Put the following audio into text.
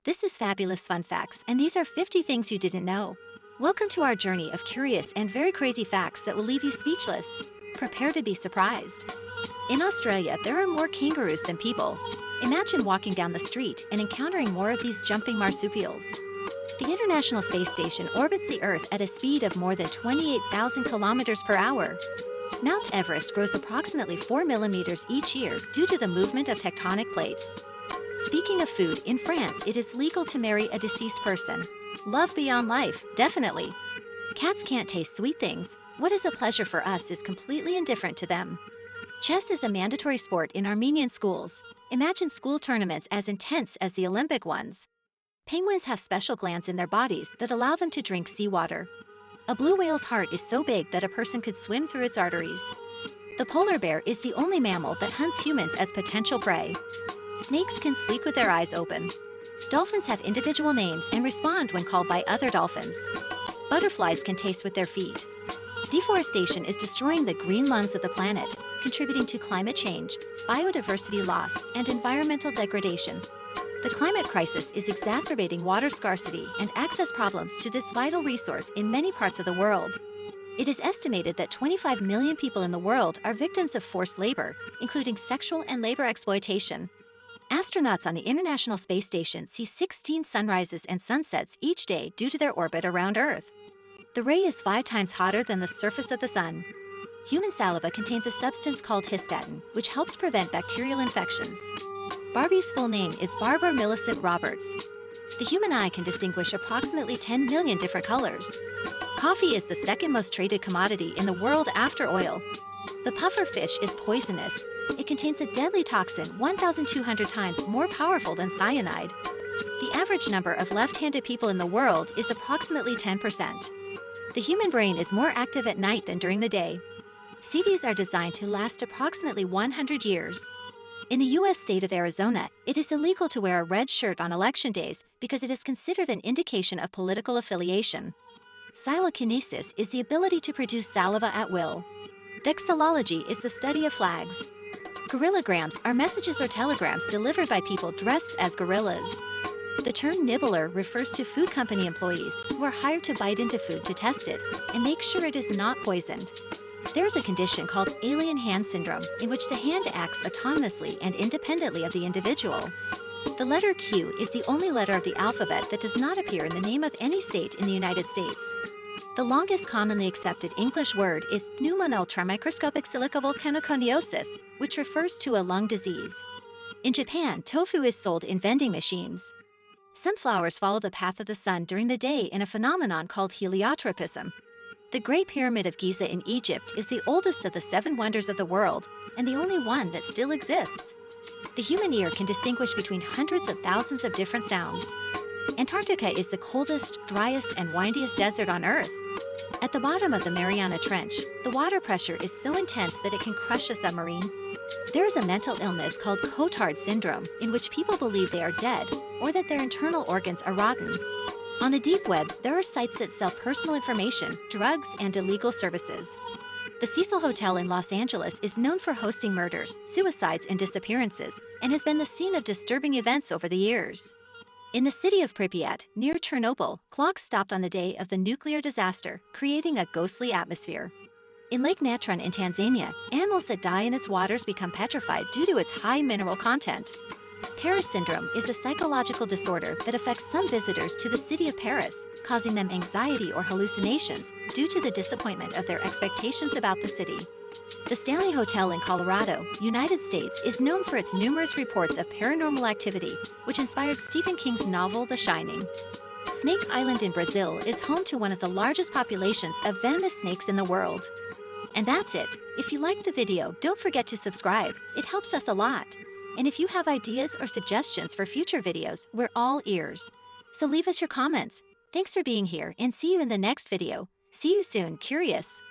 This is Fabulous Fun Facts, and these are 50 things you didn't know. Welcome to our journey of curious and very crazy facts that will leave you speechless. Prepare to be surprised. In Australia, there are more kangaroos than people. Imagine walking down the street and encountering more of these jumping marsupials. The International Space Station orbits the Earth at a speed of more than 28,000 kilometers per hour. Mount Everest grows approximately 4 millimeters each year due to the movement of tectonic plates. Speaking of food, in France, it is legal to marry a deceased person. Love beyond life, definitely. Cats can't taste sweet things. What is a pleasure for us is completely indifferent to them. Chess is a mandatory sport in Armenian schools. Imagine school tournaments as intense as the Olympic ones. Penguins have special glands in their bodies that allow them to drink seawater. A blue whale's heart is so big that a person could swim through its arteries. The polar bear is the only mammal that hunts humans as potential prey. Snakes can sleep with their eyes open. Dolphins have individual names and respond when called by other dolphins. Butterflies can taste with their feet. Deforestation is destroying the green lungs of the planet, contributing to climate change, biodiversity loss, and environmental degradation. The climate crisis is exacerbating water scarcity and access problems to this vital resource in many parts of the world. It is estimated that 25 million people in the world are victims of forced labor, including sexual and labor exploitation. Astronauts on the International Space Station see 16 sunrises and sunsets each day due to their orbit around Earth. The ray is 5 times hotter than the surface of the sun. Human saliva contains a substance called histatin, which helps prevent bacterial infections. Barbie's full name is Barbara Millicent Roberts. The human eye can distinguish approximately 10 million different colors. Coffee is the second most traded commodity in the world after oil. The puffer fish is poisonous. It contains a deadly toxin 1,200 times more powerful than cyanide. The average number of left-handed people in the world is approximately 10%. The human brain is more active at night than during the day. CVs are designed to last approximately 100 years. In the U.S. state of Arizona, it is illegal to wear a red shirt on election days because it is considered an indication of political affiliation. Psilokinesis is the ability to produce saliva at will. Vexillology is the study of flags. Gorillograms are messages or telegrams delivered by people dressed as gorillas. The term nibbler refers to food company employees who are hired to bite into food to test it and make sure it is not poisoned. There is a condition called alien hand syndrome in which the hand acts autonomously and independently of the individual. The letter Q is the only letter of the alphabet that does not appear in the name of any state in the United States. The longest commonly accepted English word is pneumoultramicroscopic silicovolcanoconiosis, which refers to a lung disease. In Japan, tofu is sold in vending machines. Sunflowers follow the path of the sun during the day in a phenomenon called heliotropism. The Great Pyramid of Giza in Egypt is the oldest of the 7 wonders of the world, and the only one that still exists. The human ear can distinguish between hundreds of thousands of different sounds. Antarctica is the coldest, driest, and windiest desert on Earth. At the bottom of the Mariana Trench, the water pressure is so intense that it can crush a submarine. There is a mental illness called Cotard syndrome, in which people believe they are dead or that their internal organs are rotten. On the deep web, there are sites that sell personal information, drugs, and illegal services. The Cecil Hotel in Los Angeles is known for hosting murders, suicides, and disappearances, and has been the scene of disturbing events over the years. In the city of Pripyat, near Chernobyl, clocks stopped on the day of the nuclear disaster, creating a ghostly atmosphere. In Lake Natron in Tanzania, animals that die in its waters become petrified due to its high mineral content. Paris syndrome is a psychological disorder that affects some visitors to the city of Paris, causing them anxiety or hallucinations due to the disappointment of their expectations about the city. The Stanley Hotel in Colorado, United States, is known for its numerous reports of paranormal activity, which inspired Stephen King's novel The Shining. Snake Island in Brazil is home to one of the largest populations of venomous snakes in the world. And that's it. If you liked the video, don't forget to subscribe. It helps us a lot. And if you have ideas or suggestions for future videos, we're all ears. So leave us your comments. Thanks for being here and see you in the next video. See you soon, Curious.